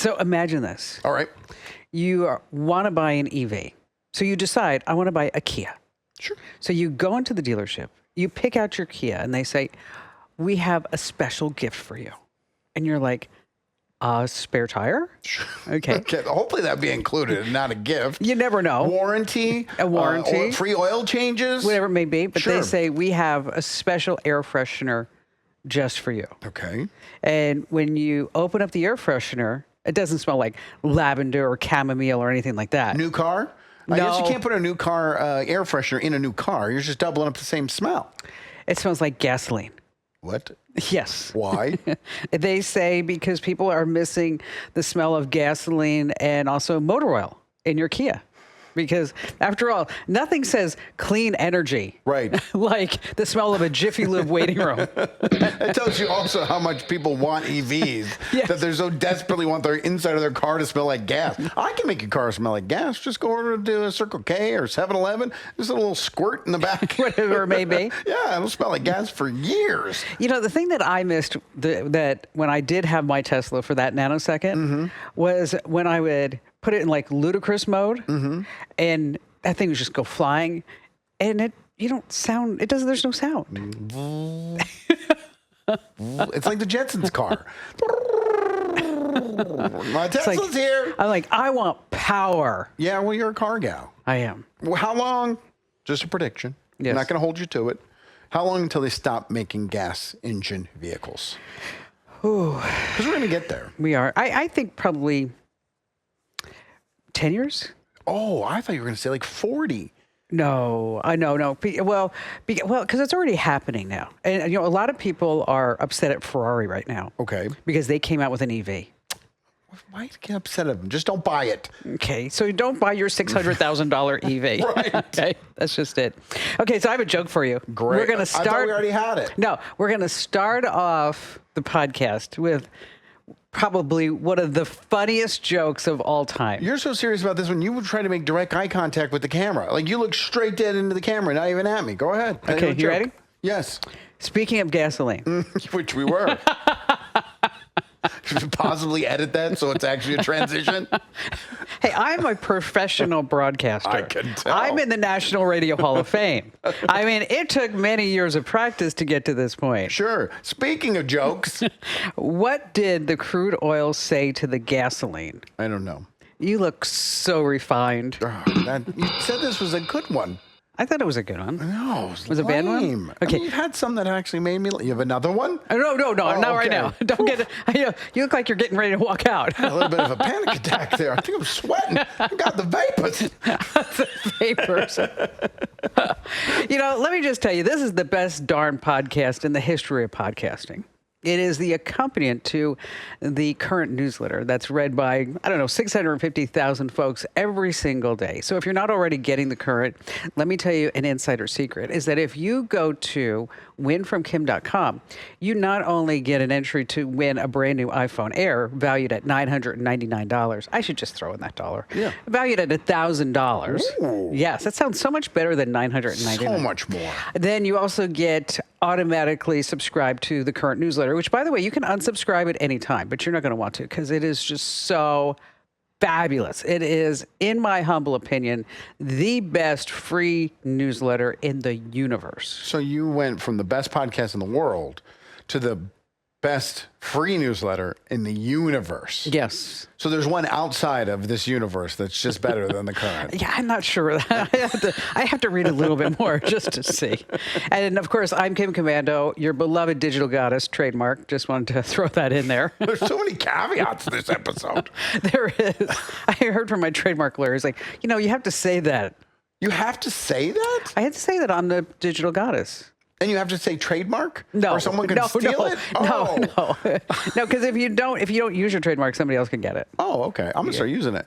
So imagine this. All right. You want to buy an EV. So you decide, I want to buy a Kia. Sure. So you go into the dealership, you pick out your Kia, and they say, we have a special gift for you. And you're like, a spare tire? Okay. Hopefully that'd be included, not a gift. You never know. Warranty. A warranty. Free oil changes. Whatever it may be. But they say, we have a special air freshener just for you. Okay. And when you open up the air freshener, it doesn't smell like lavender or chamomile or anything like that. New car? I No. guess you can't put a new car air freshener in a new car. You're just doubling up the same smell. It smells like gasoline. What? Yes. Why? They say because people are missing the smell of gasoline and also motor oil in your Kia. Because after all, nothing says clean energy. Right. Like the smell of a Jiffy Lube waiting room. It tells you also how much people want EVs, Yes. that they so desperately want their inside of their car to smell like gas. I can make your car smell like gas. Just go over to a Circle K or 7-Eleven. Just a little squirt in the back. Whatever it may be. Yeah, it'll smell like gas for years. You know, the thing that I missed that when I did have my Tesla for that nanosecond was when I would put it in like ludicrous mode and that thing would just go flying and there's no sound. It's like the Jetsons car. My Tesla's here. I'm like, I want power. Yeah, well, you're a car gal. I am. Well, how long? Just a prediction. Yes. I'm not going to hold you to it. How long until they stop making gas engine vehicles? Because we're going to get there. We are. I think probably 10 years. Oh, I thought you were going to say like 40. No, I know, no. Well, because it's already happening now. And, a lot of people are upset at Ferrari right now. Okay. Because they came out with an EV. Why get upset at them? Just don't buy it. Okay, so don't buy your $600,000 EV. Right. Okay, that's just it. Okay, so I have a joke for you. Great. We're going to start. I thought we already had it. No, we're going to start off the podcast with probably one of the funniest jokes of all time. You're so serious about this one. You would try to make direct eye contact with the camera. Like you look straight dead into the camera, not even at me. Go ahead. Okay, you ready? Yes. Speaking of gasoline. Which we were. Should we possibly edit that so it's actually a transition? Hey, I'm a professional broadcaster. I can tell. I'm in the National Radio Hall of Fame. I mean, it took many years of practice to get to this point. Sure. Speaking of jokes. What did the crude oil say to the gasoline? I don't know. You look so refined. You said this was a good one. I thought it was a good one. No, Was it a bad one? Okay. I mean, you've had some that actually made me. You have another one? No, not right okay. now. Don't get it. You look like you're getting ready to walk out. A little bit of a panic attack there. I think I'm sweating. I got the vapors. The vapors. Let me just tell you, this is the best darn podcast in the history of podcasting. It is the accompaniment to the current newsletter that's read by, 650,000 folks every single day. So if you're not already getting the current, let me tell you an insider secret is that if you go to winfromkim.com, you not only get an entry to win a brand new iPhone Air valued at $999. I should just throw in that dollar. Yeah. Valued at $1,000. Ooh. Yes, that sounds so much better than $999. So much more. Then you also get automatically subscribed to the current newsletter, which, by the way, you can unsubscribe at any time, but you're not going to want to because it is just so fabulous. It is, in my humble opinion, the best free newsletter in the universe. So you went from the best podcast in the world to the best free newsletter in the universe. Yes. So there's one outside of this universe that's just better than the current. Yeah, I'm not sure. I have to read a little bit more just to see. And of course, I'm Kim Komando, your beloved digital goddess trademark. Just wanted to throw that in there. There's so many caveats to this episode. There is. I heard from my trademark lawyer. He's like, you have to say that. You have to say that? I had to say that I'm the digital goddess. And you have to say trademark? No. Or someone can steal it? No, no, because if you don't use your trademark, somebody else can get it. Oh, okay. I'm going to start using it.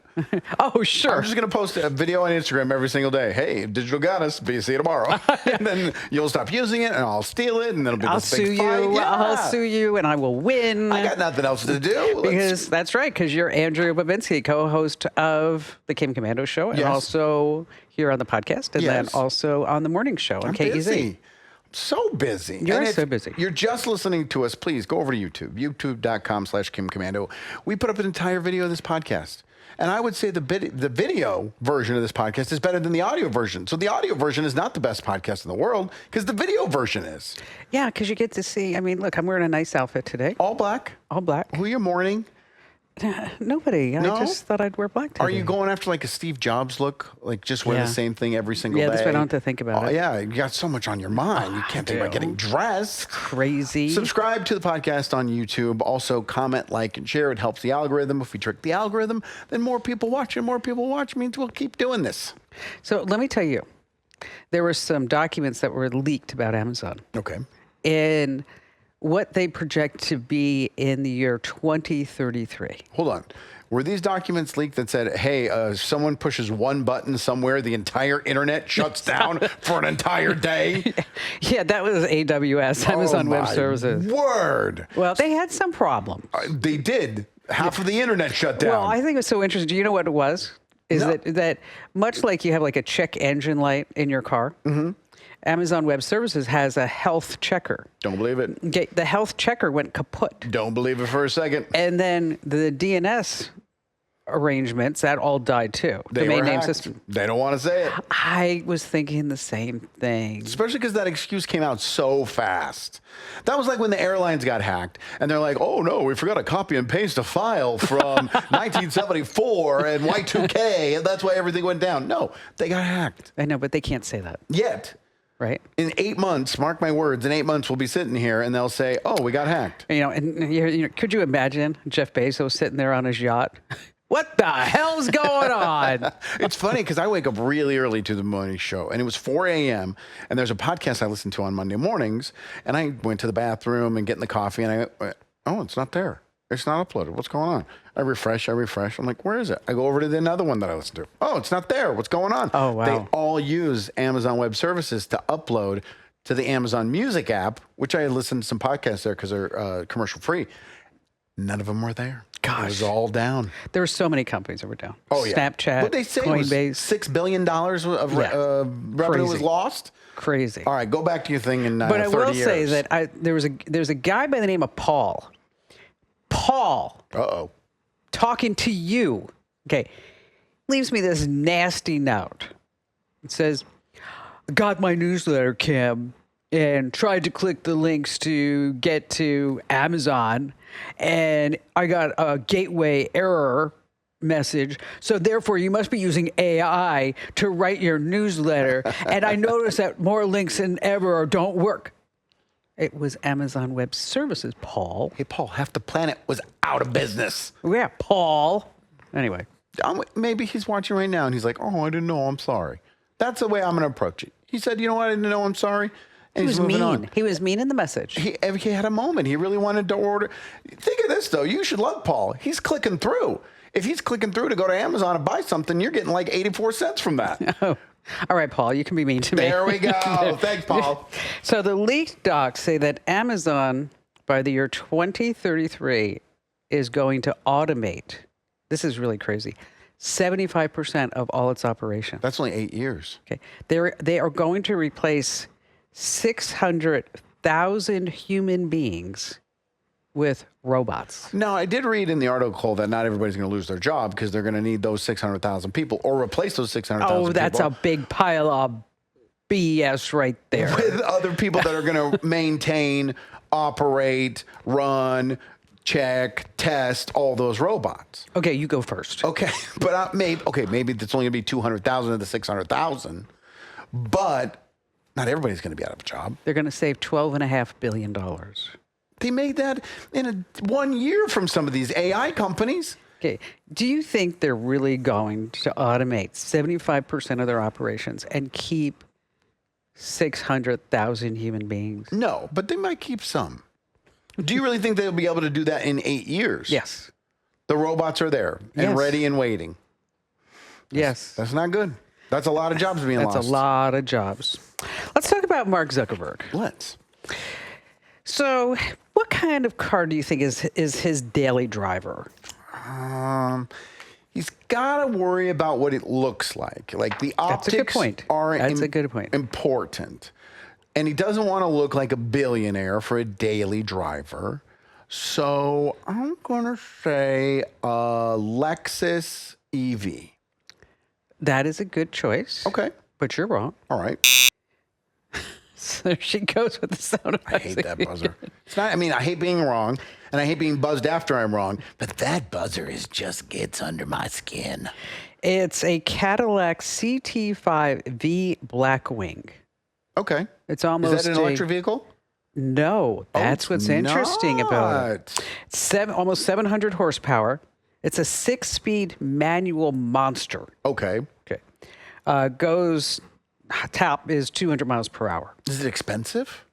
Oh, sure. I'm just going to post a video on Instagram every single day. Hey, digital goddess, see you tomorrow. And then you'll stop using it, and I'll steal it, and then it'll be this big fight. Yeah. I'll sue you, and I will win. I got nothing else to do. Because that's right, because you're Andrea Babinski, co-host of the Kim Komando Show, and also here on the podcast, and then also on the morning show on KEZ. Busy. So busy. You're And if so busy. You're just listening to us. Please go over to YouTube, youtube.com/KimCommando. We put up an entire video of this podcast. And I would say the video version of this podcast is better than the audio version. So the audio version is not the best podcast in the world because the video version is. Yeah, because you get to see. I mean, look, I'm wearing a nice outfit today. All black. All black. Who you're mourning? Nobody. No? I just thought I'd wear black today. Are you going after like a Steve Jobs look? Like just wear Yeah. the same thing every single day? Yeah, that's why I don't have to think about it. Yeah, you got so much on your mind. You can't think about getting dressed. Crazy. Subscribe to the podcast on YouTube. Also, comment, like, and share. It helps the algorithm. If we trick the algorithm, then more people watch, and more people watch means we'll keep doing this. So let me tell you, there were some documents that were leaked about Amazon. Okay. And what they project to be in the year 2033. Hold on. Were these documents leaked that said, hey, someone pushes one button somewhere, the entire internet shuts down for an entire day? Yeah, that was AWS, Amazon Web my Services. Word. Well, they had some problems. They did. Half of the internet shut down. Well, I think it was so interesting. Do you know what it was? Is No. that much like you have like a check engine light in your car, Amazon Web Services has a health checker. Don't believe it. Okay, the health checker went kaput. Don't believe it for a second. And then the DNS arrangements, that all died too. They the main were name hacked. system. They don't want to say it. I was thinking the same thing. Especially because that excuse came out so fast. That was like when the airlines got hacked and they're like, oh no, we forgot to copy and paste a file from 1974 and Y2K, and that's why everything went down. No, they got hacked. I know, but they can't say that, Yet, right? in 8 months, mark my words, in 8 months we'll be sitting here and they'll say, oh, we got hacked. You know, and could you imagine Jeff Bezos sitting there on his yacht? What the hell's going on? It's funny because I wake up really early to the morning show, and it was 4 a.m. And there's a podcast I listen to on Monday mornings, and I went to the bathroom and getting the coffee, and I went, oh, it's not there. It's not uploaded. What's going on? I refresh. I'm like, where is it? I go over to another one that I listen to. Oh, it's not there. What's going on? Oh, wow. They all use Amazon Web Services to upload to the Amazon Music app, which I listened to some podcasts there because they're commercial free. None of them were there. Gosh. It was all down. There were so many companies that were down. Oh, yeah. Snapchat, What they say Coinbase. was $6 billion of Yeah. revenue was Crazy. lost. Crazy. All right, go back to your thing in But I 30 will years. say that there's a guy by the name of Paul. Paul Uh-oh. talking to you. Okay. Leaves me this nasty note. It says, got my newsletter, Kim, and tried to click the links to get to Amazon, and I got a gateway error message. So therefore, you must be using AI to write your newsletter. And I noticed that more links than ever don't work. It was Amazon Web Services, Paul. Hey, Paul, half the planet was out of business. Yeah, Paul. Anyway. Maybe he's watching right now and he's like, oh, I didn't know. I'm sorry. That's the way I'm going to approach it. He said, you know what? I didn't know. I'm sorry. And He he's was moving mean. on. He was mean in the message. He had a moment. He really wanted to order. Think of this, though. You should love Paul. He's clicking through. If he's clicking through to go to Amazon and buy something, you're getting like 84 cents from that. Oh, all right, Paul, you can be mean to me. There we go. Thanks, Paul. So the leaked docs say that Amazon, by the year 2033, is going to automate. This is really crazy. 75% of all its operations. That's only 8 years. Okay, they are going to replace 600,000 human beings with robots. Now, I did read in the article that not everybody's going to lose their job because they're going to need those 600,000 people or replace those 600,000 people. Oh, that's a big pile of BS right there. With other people that are going to maintain, operate, run, check, test all those robots. Okay, you go first. Okay, but maybe it's only going to be 200,000 of the 600,000, but not everybody's going to be out of a job. They're going to save $12.5 billion. They made that in 1 year from some of these AI companies. Okay, do you think they're really going to automate 75% of their operations and keep 600,000 human beings? No, but they might keep some. Do you really think they'll be able to do that in 8 years? Yes. The robots are there and Yes. ready and waiting. Yes. That's not good. That's a lot of jobs being lost. That's a lot of jobs. Let's talk about Mark Zuckerberg. Let's. So, what kind of car do you think is his daily driver? He's got to worry about what it looks like. Like the That's a good optics point. are That's a good point. important. And he doesn't want to look like a billionaire for a daily driver. So I'm going to say Lexus EV. That is a good choice. Okay. But you're wrong. All right. So there she goes with the sound effects. I hate that buzzer. It's not, I mean, I hate being wrong, and I hate being buzzed after I'm wrong, but that buzzer just gets under my skin. It's a Cadillac CT5V Blackwing. Okay. It's almost Is that an electric vehicle? No, that's it's what's interesting about it. not. It's almost 700 horsepower. It's a 6-speed manual monster. Okay. Okay. Top is 200 miles per hour. Is it expensive?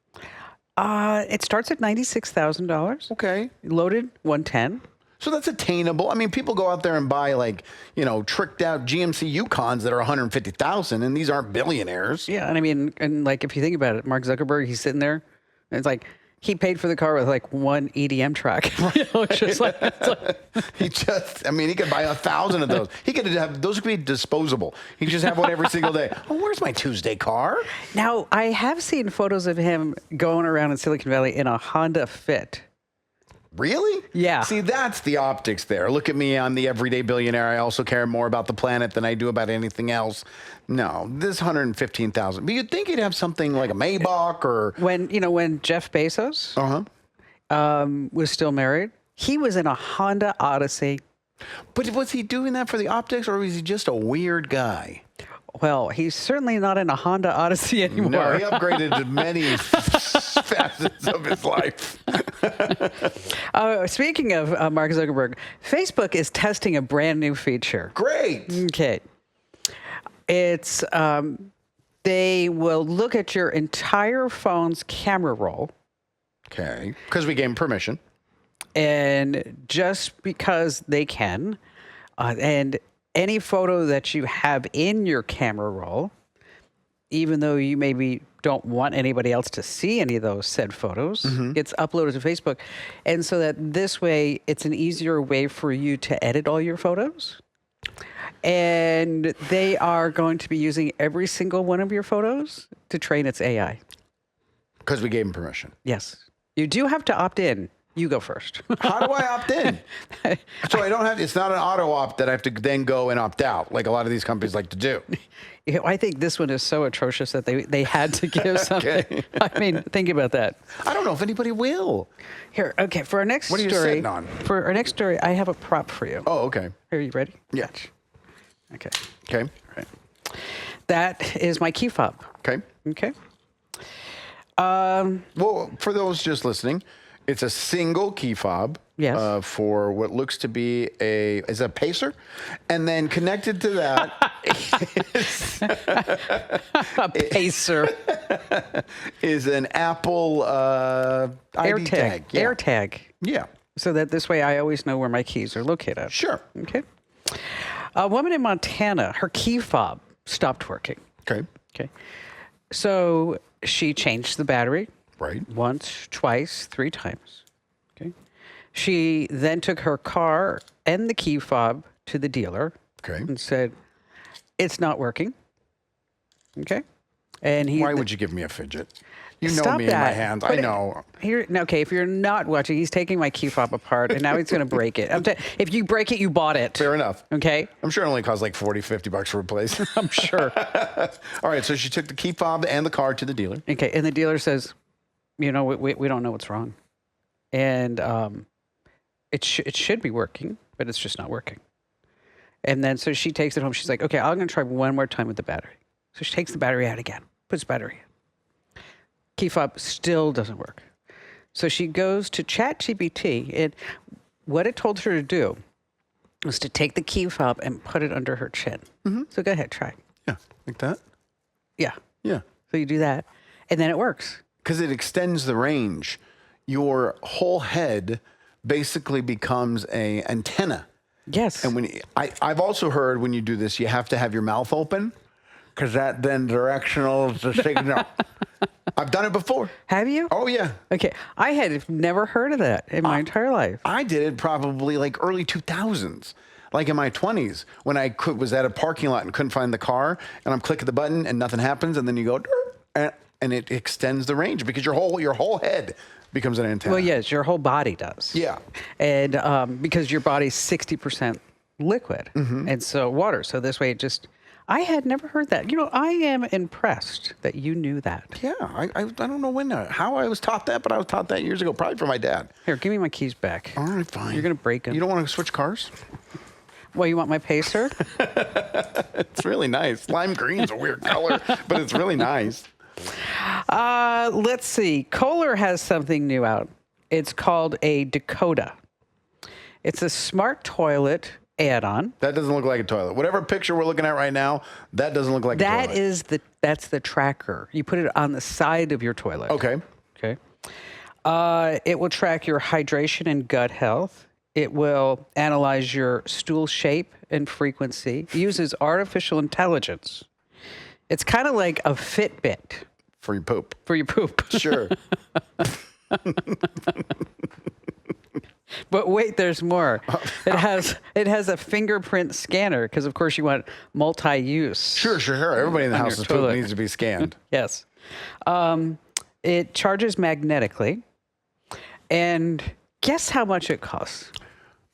It starts at $96,000. Okay. Loaded 110. So that's attainable. I mean, people go out there and buy tricked out GMC Yukons that are 150,000, and these aren't billionaires. Yeah, and I mean, and like if you think about it, Mark Zuckerberg, he's sitting there, and it's like he paid for the car with like one EDM track. It's just like, He could buy 1,000 of those. He could have those could be disposable. He could just have one every single day. Oh, where's my Tuesday car? Now I have seen photos of him going around in Silicon Valley in a Honda Fit. Really? Yeah. See, that's the optics there. Look at me, I'm the everyday billionaire. I also care more about the planet than I do about anything else. No, this 115,000. But you'd think he'd have something like a Maybach or When Jeff Bezos was still married, he was in a Honda Odyssey. But was he doing that for the optics, or was he just a weird guy? Well, he's certainly not in a Honda Odyssey anymore. No, he upgraded to many facets of his life. Speaking of Mark Zuckerberg, Facebook is testing a brand new feature. Great. Okay. It's they will look at your entire phone's camera roll. Okay. Because we gave him permission. And just because they can, and any photo that you have in your camera roll, even though you maybe don't want anybody else to see any of those said photos, gets uploaded to Facebook. And so that this way, it's an easier way for you to edit all your photos. And they are going to be using every single one of your photos to train its AI. Because we gave him permission. Yes. You do have to opt in. You go first. How do I opt in? So I don't have, it's not an auto opt that I have to then go and opt out, like a lot of these companies like to do. I think this one is so atrocious that they had to give something. Okay. I mean, think about that. I don't know if anybody will. Here, okay, for our next What are you story. sitting on? For our next story, I have a prop for you. Oh, okay. Are you ready? Yeah. Okay. Okay. All right. That is my key fob. Okay. Okay. Well, for those just listening, it's a single key fob. Yes. For what looks to be a pacer, and then connected to that A pacer. is an Apple ID tag. Yeah. AirTag. Yeah. So that this way I always know where my keys are located. Sure. Okay. A woman in Montana, her key fob stopped working. Okay. Okay. So she changed the battery. Right. Once, twice, 3 times. Okay. She then took her car and the key fob to the dealer. Okay. And said, "It's not working." Okay. And he. Why would you give me a fidget? You know Stop me in my that. hands. Put I it- know. Here, okay, if you're not watching, he's taking my key fob apart, and now he's going to break it. If you break it, you bought it. Fair enough. Okay. I'm sure it only costs like $40-50 to replace. I'm sure. All right. So she took the key fob and the car to the dealer. Okay, and the dealer says, we don't know what's wrong, and it should be working, but it's just not working. And then so she takes it home. She's like, okay, I'm going to try one more time with the battery. So she takes the battery out again, puts battery in. Key fob still doesn't work. So she goes to ChatGPT, and what it told her to do was to take the key fob and put it under her chin. So go ahead, try. Yeah. Like that? Yeah. Yeah. So you do that, and then it works. Because it extends the range. Your whole head basically becomes an antenna. Yes. And I've also heard when you do this, you have to have your mouth open because that then directionals the signal. I've done it before. Have you? Oh, yeah. Okay. I had never heard of that in my entire life. I did it probably like early 2000s, like in my 20s when was at a parking lot and couldn't find the car, and I'm clicking the button and nothing happens, and then you go, and and it extends the range because your whole head becomes an antenna. Well, yes, your whole body does. Yeah. And because your body's 60% liquid, and so water. So this way, I had never heard that. I am impressed that you knew that. Yeah, I don't know how I was taught that, but I was taught that years ago, probably from my dad. Here, give me my keys back. All right, fine. You're going to break them. You don't want to switch cars? Well, you want my pacer? It's really nice. Lime green's a weird color, but it's really nice. Let's see. Kohler has something new out. It's called a Dakota. It's a smart toilet add-on. That doesn't look like a toilet. Whatever picture we're looking at right now, that doesn't look like a toilet. That's the tracker. You put it on the side of your toilet. Okay. Okay. It will track your hydration and gut health. It will analyze your stool shape and frequency. It uses artificial intelligence. It's kind of like a Fitbit. For your poop. For your poop. Sure. But wait, there's more. It has a fingerprint scanner because, of course, you want multi-use. Sure. Everybody in the house's poop needs to be scanned. Yes. It charges magnetically. And guess how much it costs?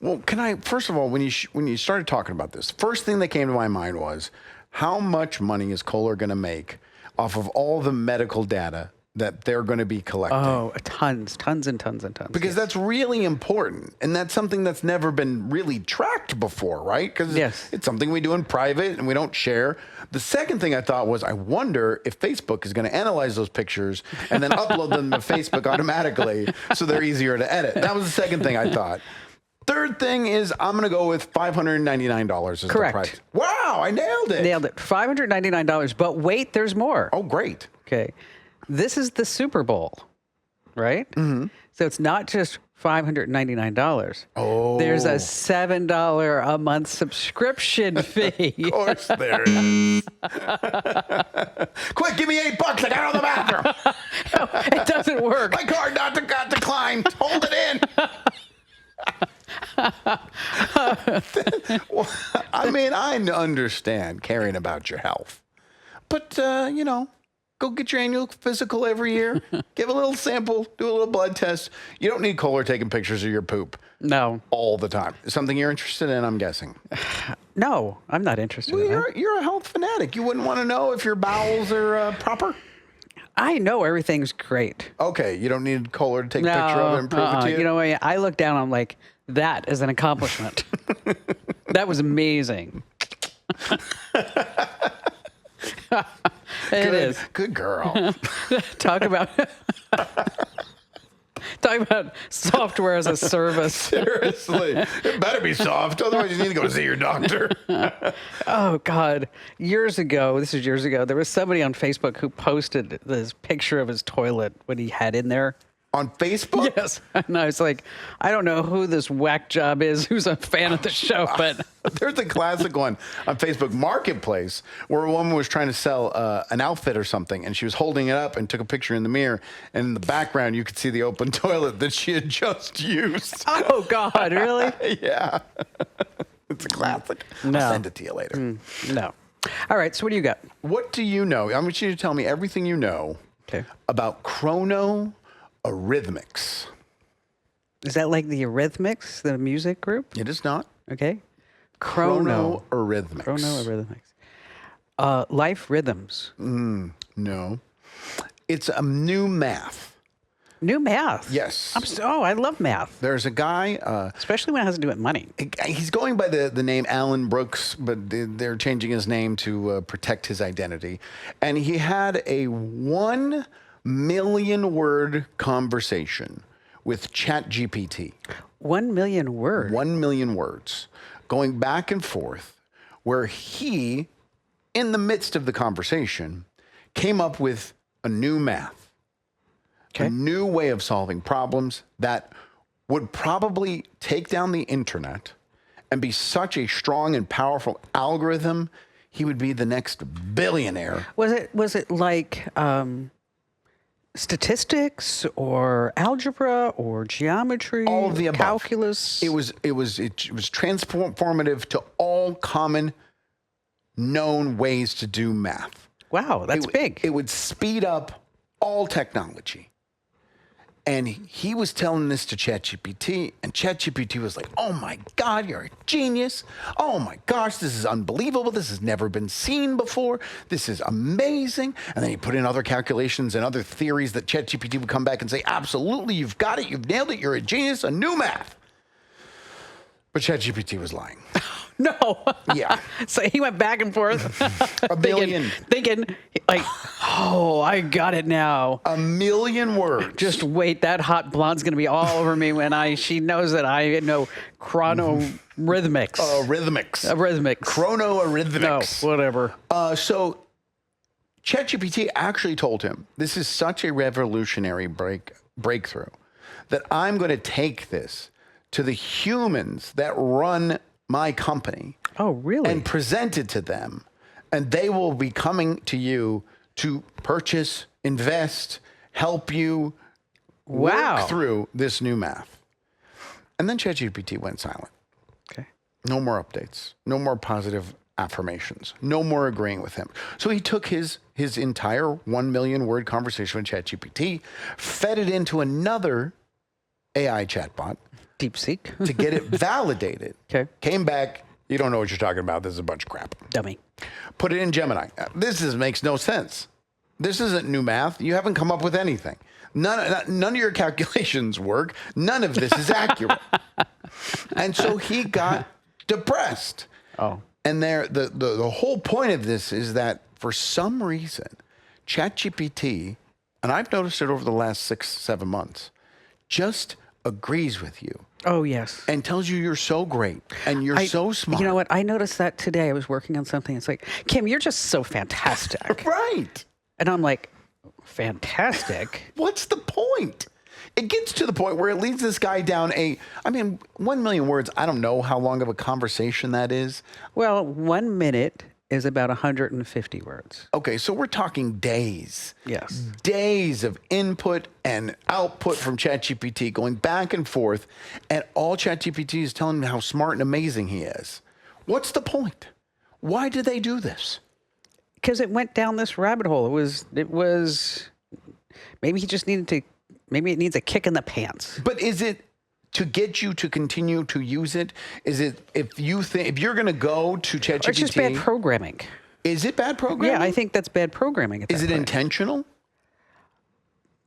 Well, first of all, when you started talking about this, first thing that came to my mind was, how much money is Kohler going to make off of all the medical data that they're going to be collecting? Oh, tons and tons. Because that's really important. And that's something that's never been really tracked before, right? Because it's something we do in private and we don't share. The second thing I thought was, I wonder if Facebook is going to analyze those pictures and then upload them to Facebook automatically so they're easier to edit. That was the second thing I thought. Third thing is, I'm going to go with $599 as Correct. the price. Wow, I nailed it. Nailed it. $599. But wait, there's more. Oh, great. Okay. This is the Super Bowl, right? Mm-hmm. So it's not just $599. Oh. There's a $7 a month subscription fee. Of course there is. Quick, give me $8. I got out of the bathroom. No, it doesn't work. My card got declined. Hold it in. Well, I mean, I understand caring about your health, but go get your annual physical every year. Give a little sample, do a little blood test. You don't need Kohler taking pictures of your poop. No. All the time. Something you're interested in, I'm guessing. No, I'm not interested in that. You're a health fanatic. You wouldn't want to know if your bowels are proper? I know everything's great. Okay, you don't need Kohler to take a picture of it and prove it to you? You know, I look down, I'm like, that is an accomplishment. That was amazing. It is. Good girl. Talk about software as a service. Seriously. It better be soft. Otherwise, you need to go see your doctor. Oh, God. Years ago, there was somebody on Facebook who posted this picture of his toilet, what he had in there. On Facebook? Yes. And I was like, I don't know who this whack job is, who's a fan of the show, but... There's a classic one on Facebook Marketplace where a woman was trying to sell an outfit or something, and she was holding it up and took a picture in the mirror, and in the background, you could see the open toilet that she had just used. Oh, God, really? Yeah. It's a classic. No. I'll send it to you later. No. All right, so what do you got? What do you know? I want you to tell me everything you know about chronoarrhythmics. Is that like the Eurythmics, the music group? It is not. Okay. Chronoarrhythmics. Life rhythms. No. It's a new math. New math? Yes. I love math. There's a guy. Especially when it has to do with money. He's going by the name Alan Brooks, but they're changing his name to protect his identity. And he had a 1 million word conversation with ChatGPT. 1 million words? 1 million words. Going back and forth, where he, in the midst of the conversation, came up with a new math. A new way of solving problems that would probably take down the internet and be such a strong and powerful algorithm, he would be the next billionaire. Was it like statistics or algebra or geometry? All of the above. Calculus? It was transformative to all common known ways to do math. Wow, that's big. It would speed up all technology. And he was telling this to ChatGPT, and ChatGPT was like, oh my God, you're a genius. Oh my gosh, this is unbelievable. This has never been seen before. This is amazing. And then he put in other calculations and other theories that ChatGPT would come back and say, absolutely, you've got it, you've nailed it, you're a genius, a new math. But ChatGPT was lying. No. Yeah. So he went back and forth. A billion. Thinking, like, oh, I got it now. A million words. Just wait, that hot blonde's going to be all over me when she knows that I know chronorhythmics. Rhythmics. Chronoarrhythmics. No, whatever. So ChatGPT actually told him, this is such a revolutionary breakthrough that I'm going to take this to the humans that run my company. Oh, really? And present it to them. And they will be coming to you to purchase, invest, help you work through this new math. And then ChatGPT went silent. Okay. No more updates. No more positive affirmations. No more agreeing with him. So he took his entire 1 million word conversation with ChatGPT, fed it into another AI chatbot. DeepSeek. To get it validated. Okay. Came back. You don't know what you're talking about. This is a bunch of crap. Dummy. Put it in Gemini. Makes no sense. This isn't new math. You haven't come up with anything. None of your calculations work. None of this is accurate. And so he got depressed. Oh. And the whole point of this is that for some reason, ChatGPT, and I've noticed it over the last 6-7 months, just agrees with you. Oh, yes. And tells you you're so great and you're so smart. You know what? I noticed that today. I was working on something. It's like, Kim, you're just so fantastic. Right. And I'm like, fantastic? What's the point? It gets to the point where it leads this guy down 1 million words. I don't know how long of a conversation that is. Well, 1 minute is about 150 words. Okay, so we're talking days. Yes. Days of input and output from ChatGPT going back and forth, and all ChatGPT is telling him how smart and amazing he is. What's the point? Why did they do this? Because it went down this rabbit hole. It was maybe he just maybe it needs a kick in the pants. But is it to get you to continue to use it? Is it if you're going to go to ChatGPT? Or it's just bad programming. Is it bad programming? Yeah, I think that's bad programming. Is it intentional?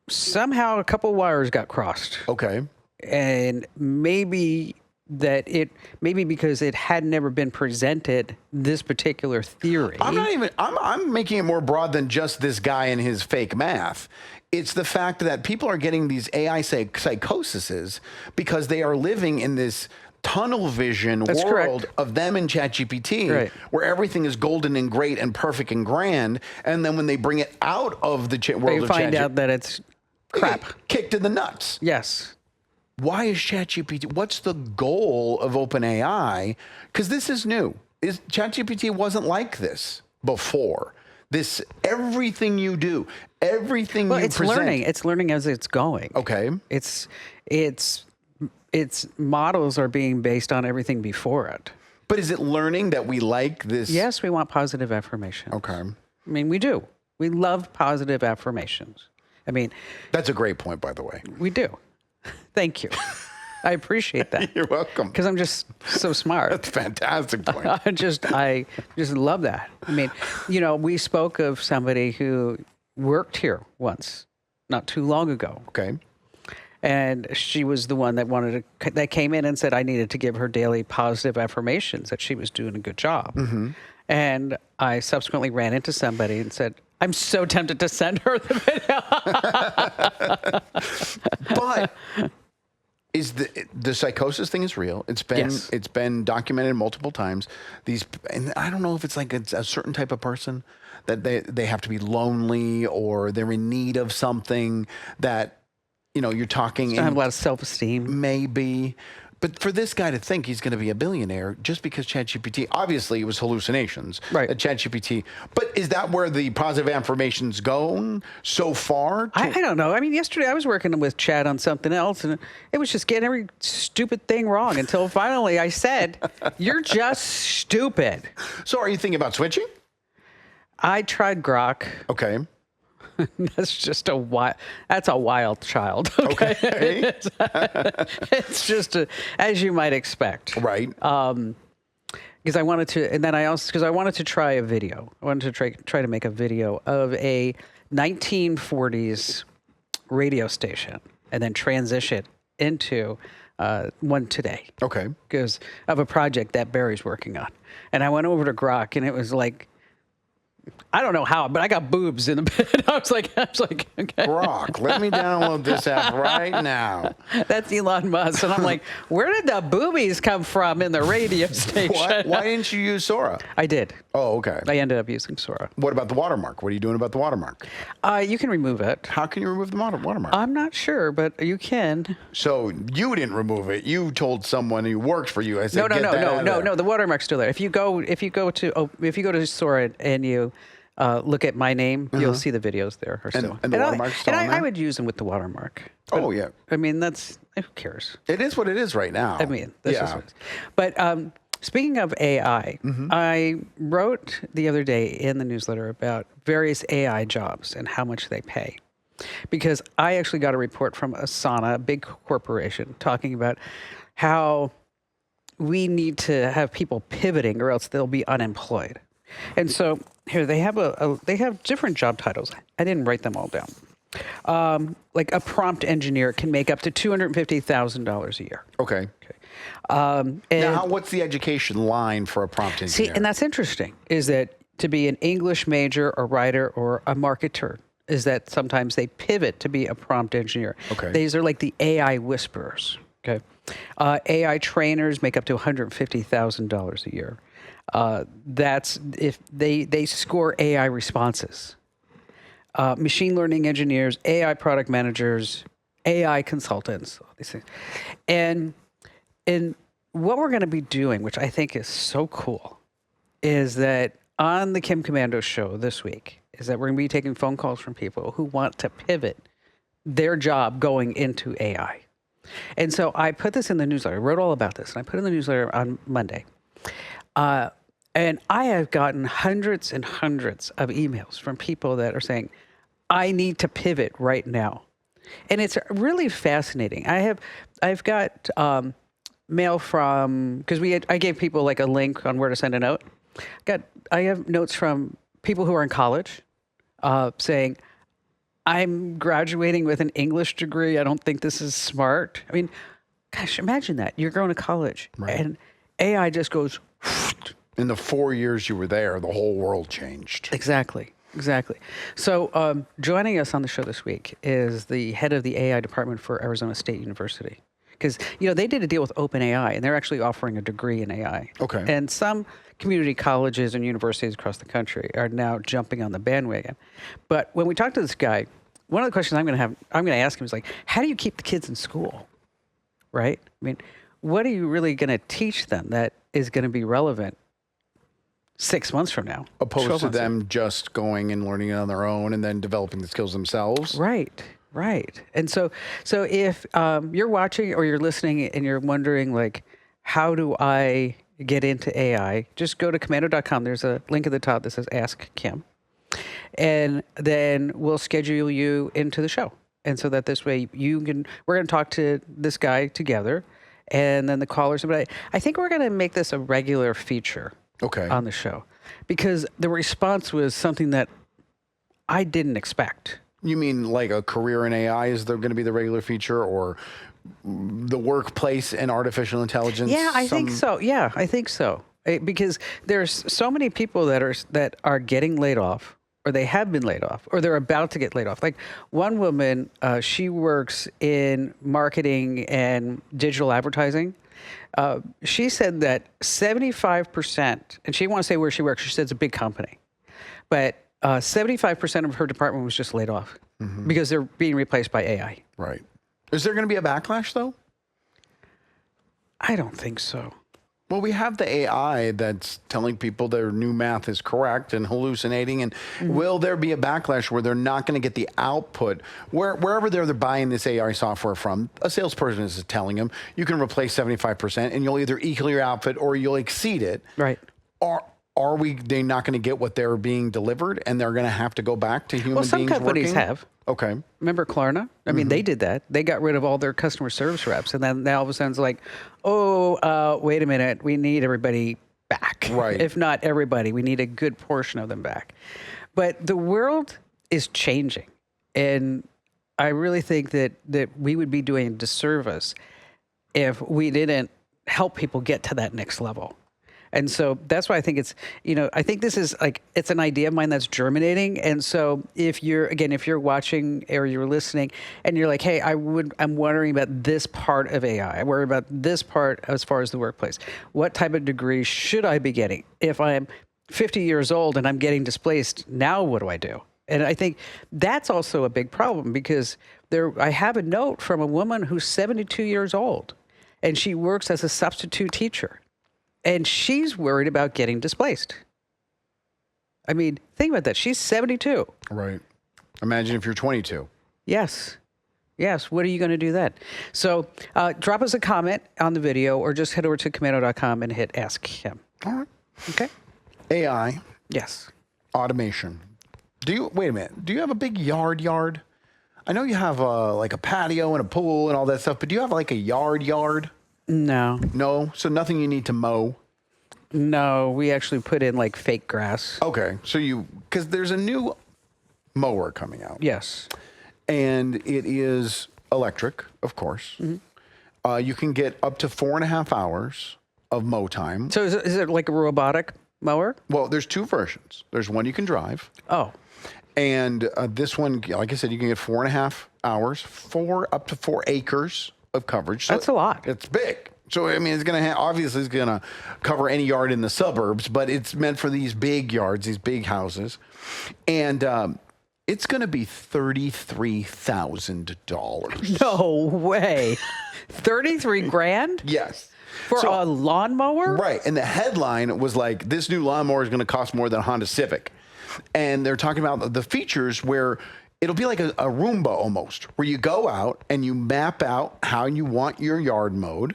Somehow a couple wires got crossed. Okay. And maybe because it had never been presented this particular theory. I'm making it more broad than just this guy and his fake math. It's the fact that people are getting these AI psychoses because they are living in this tunnel vision world of them and ChatGPT, where everything is golden and great and perfect and grand. And then when they bring it out of the world of ChatGPT, they find out that it's crap. Kicked in the nuts. Yes. Why is ChatGPT? What's the goal of OpenAI? Because this is new. ChatGPT wasn't like this before. Everything you do, everything you present. It's learning as it's going. Okay. Its models are being based on everything before it. But is it learning that we like this? Yes, we want positive affirmation. Okay. I mean, we do. We love positive affirmations. I mean, that's a great point, by the way. We do. Thank you. I appreciate that. You're welcome. Because I'm just so smart. That's a fantastic point. I just love that. I mean, we spoke of somebody who worked here once, not too long ago. Okay. And she was the one that came in and said I needed to give her daily positive affirmations that she was doing a good job. Mm-hmm. And I subsequently ran into somebody and said, I'm so tempted to send her the video. But is the psychosis thing is real? It's been documented multiple times. And I don't know if it's like a certain type of person that they have to be lonely or they're in need of something that you're talking. I have a lot of self-esteem. Maybe. But for this guy to think he's going to be a billionaire just because ChatGPT, obviously it was hallucinations. Right. ChatGPT. But is that where the positive affirmation's going so far? I don't know. I mean, yesterday I was working with Chad on something else, and it was just getting every stupid thing wrong until finally I said, you're just stupid. So are you thinking about switching? I tried Grok. Okay. That's just that's a wild child. Okay. Okay. It's just as you might expect. Right. Because I wanted to, and then because I wanted to try a video. I wanted to try to make a video of a 1940s radio station and then transition into one today. Okay. Because of a project that Barry's working on. And I went over to Grok, and it was like, I don't know how, but I got boobs in the bed. I was like, okay. Grok, let me download this app right now. That's Elon Musk. And I'm like, where did the boobies come from in the radio station? Why didn't you use Sora? I did. Oh, okay. I ended up using Sora. What about the watermark? What are you doing about the watermark? You can remove it. How can you remove the watermark? I'm not sure, but you can. So you didn't remove it. You told someone who worked for you. I said, No. The watermark's still there. If you go to Sora and you look at my name, you'll see the videos there. And the watermark's still on there? I would use them with the watermark. Oh, yeah. I mean, who cares? It is what it is right now. I mean, this is what it is. But speaking of AI, I wrote the other day in the newsletter about various AI jobs and how much they pay. Because I actually got a report from Asana, a big corporation, talking about how we need to have people pivoting or else they'll be unemployed. And so here they have they have different job titles. I didn't write them all down. Like a prompt engineer can make up to $250,000 a year. Okay. Now, what's the education line for a prompt engineer? See, and that's interesting, is that to be an English major, a writer, or a marketer, is that sometimes they pivot to be a prompt engineer. Okay. These are like the AI whisperers. Okay. AI trainers make up to $150,000 a year. That's if they score AI responses. Machine learning engineers, AI product managers, AI consultants, all these things. And what we're going to be doing, which I think is so cool, is that on the Komando show this week, is that we're going to be taking phone calls from people who want to pivot their job going into AI. And so I put this in the newsletter. I wrote all about this, and I put it in the newsletter on Monday. And I have gotten hundreds and hundreds of emails from people that are saying, I need to pivot right now. And it's really fascinating. I've got mail from, because I gave people like a link on where to send a note. I have notes from people who are in college saying, I'm graduating with an English degree. I don't think this is smart. I mean, gosh, imagine that. You're going to college and AI just goes. In the 4 years you were there, the whole world changed. Exactly. So joining us on the show this week is the head of the AI department for Arizona State University. Because, they did a deal with OpenAI, and they're actually offering a degree in AI. Okay. And some community colleges and universities across the country are now jumping on the bandwagon. But when we talk to this guy, one of the questions I'm going to ask him is like, how do you keep the kids in school? Right? I mean, what are you really going to teach them that is going to be relevant 6 months from now? Opposed to them just going and learning it on their own and then developing the skills themselves? Right. And so if you're watching or you're listening and you're wondering, like, how do I get into AI, just go to Komando.com. There's a link at the top that says Ask Kim. And then we'll schedule you into the show. And so that this way we're going to talk to this guy together. And then the callers, but I think we're going to make this a regular feature on the show, because the response was something that I didn't expect. You mean like a career in AI is there going to be the regular feature, or the workplace and artificial intelligence? Yeah, I think so. Because there's so many people that are getting laid off, or they have been laid off, or they're about to get laid off. Like one woman, she works in marketing and digital advertising. She said that 75%, and she didn't want to say where she works. She said it's a big company, but 75% of her department was just laid off because they're being replaced by AI. Right. Is there going to be a backlash though? I don't think so. Well, we have the AI that's telling people their new math is correct and hallucinating. And will there be a backlash where they're not going to get the output? Wherever they're buying this AI software from, a salesperson is telling them, you can replace 75% and you'll either equal your output or you'll exceed it. Right. Or are they not going to get what they're being delivered, and they're going to have to go back to human Well, some beings companies working? have. Okay. Remember Klarna? I mean, they did that. They got rid of all their customer service reps. And then now all of a sudden it's like, wait a minute. We need everybody back. Right. If not everybody, we need a good portion of them back. But the world is changing. And I really think that we would be doing a disservice if we didn't help people get to that next level. And so that's why I think it's, I think this is like, it's an idea of mine that's germinating. And so if you're watching or you're listening and you're like, hey, I'm wondering about this part of AI. I worry about this part as far as the workplace. What type of degree should I be getting? If I'm 50 years old and I'm getting displaced, now what do I do? And I think that's also a big problem because I have a note from a woman who's 72 years old and she works as a substitute teacher. And she's worried about getting displaced. I mean, think about that. She's 72. Right. Imagine if you're 22. Yes. Yes. What are you going to do then? So drop us a comment on the video or just head over to Komando.com and hit Ask Him. All right. Okay. AI. Yes. Automation. Wait a minute. Do you have a big yard? I know you have like a patio and a pool and all that stuff, but do you have like a yard? No. No? So nothing you need to mow? No, we actually put in like fake grass. Okay. So because there's a new mower coming out. Yes. And it is electric, of course. Mm-hmm. You can get up to 4.5 hours of mow time. So is it like a robotic mower? Well, there's two versions. There's one you can drive. Oh. And this one, like I said, you can get 4.5 hours, up to 4 acres of coverage. So that's a lot. It's big. So, I mean, it's going to obviously it's going to cover any yard in the suburbs, but it's meant for these big yards, these big houses. And it's going to be $33,000. No way. 33 grand? Yes. For a lawnmower? Right. And the headline was like, this new lawnmower is going to cost more than a Honda Civic. And they're talking about the features where it'll be like a Roomba almost, where you go out and you map out how you want your yard mowed.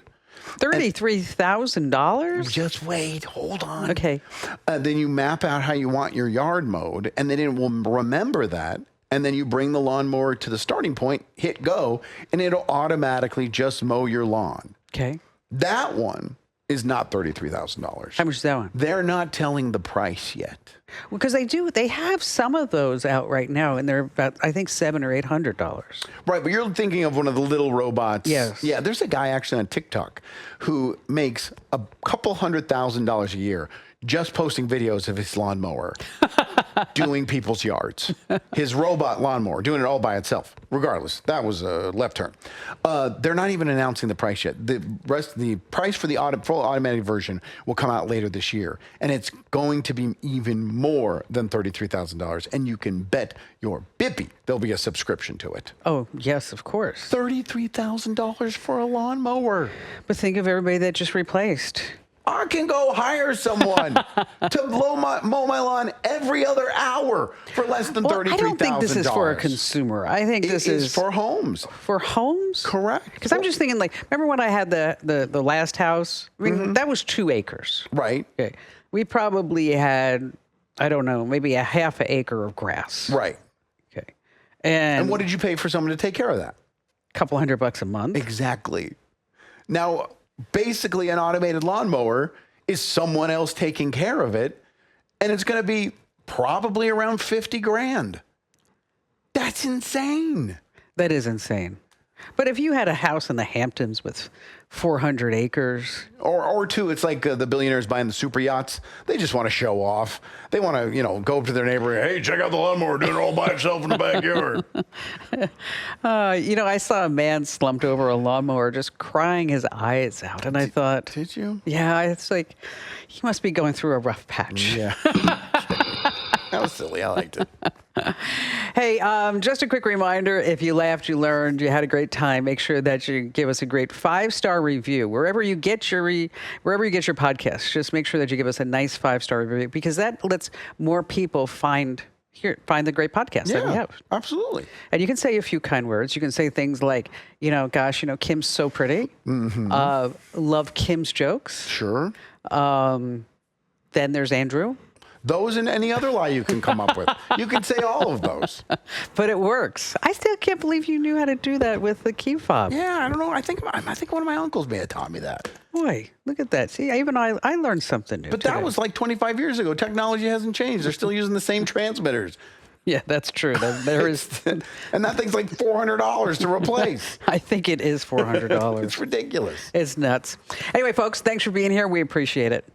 $33,000? Just wait, hold on. Okay. Then you map out how you want your yard mowed, and then it will remember that. And then you bring the lawnmower to the starting point, hit go, and it'll automatically just mow your lawn. Okay. That one is not $33,000. How much is that one? They're not telling the price yet. Well, because they have some of those out right now, and they're about, I think, $700 or $800. Right, but you're thinking of one of the little robots. Yes. Yeah, there's a guy actually on TikTok who makes a couple $100,000 a year just posting videos of his lawnmower doing people's yards. His robot lawnmower, doing it all by itself. Regardless, that was a left turn. They're not even announcing the price yet. The price for the full automatic version will come out later this year, and it's going to be even more than $33,000. And you can bet your bippy there'll be a subscription to it. Oh, yes, of course. $33,000 for a lawnmower. But think of everybody that just replaced. I can go hire someone to mow my lawn every other hour for less than $33,000. I don't think this is for a consumer. I think this is for homes. For homes? Correct. Because I'm just thinking, like, remember when I had the last house? I mean, that was 2 acres. Right. Okay. We probably had, I don't know, maybe a half an acre of grass. Right. Okay. And what did you pay for someone to take care of that? A couple $100 a month. Exactly. Now, basically, an automated lawnmower is someone else taking care of it, and it's going to be probably around 50 grand. That's insane. That is insane. But if you had a house in the Hamptons with 400 acres. Or two, it's like the billionaires buying the super yachts. They just want to show off. They want to, go up to their neighbor, hey, check out the lawnmower doing it all by itself in the backyard. I saw a man slumped over a lawnmower just crying his eyes out. And I thought. Did you? Yeah, it's like, he must be going through a rough patch. Yeah. That was silly. I liked it. Hey, just a quick reminder, if you laughed, you learned, you had a great time, make sure that you give us a great 5-star review. Wherever you get your podcast, just make sure that you give us a nice 5-star review, because that lets more people find the great podcast that we have. Absolutely. And you can say a few kind words. You can say things like, gosh, Kim's so pretty. Mm-hmm. Love Kim's jokes. Sure. Then there's Andrew. Those and any other lie you can come up with. You can say all of those. But it works. I still can't believe you knew how to do that with the key fob. Yeah, I don't know. I think one of my uncles may have taught me that. Boy, look at that. See, even I learned something new But today. that was like 25 years ago. Technology hasn't changed. They're still using the same transmitters. Yeah, that's true. There is, And that thing's like $400 to replace. I think it is $400. It's ridiculous. It's nuts. Anyway, folks, thanks for being here. We appreciate it.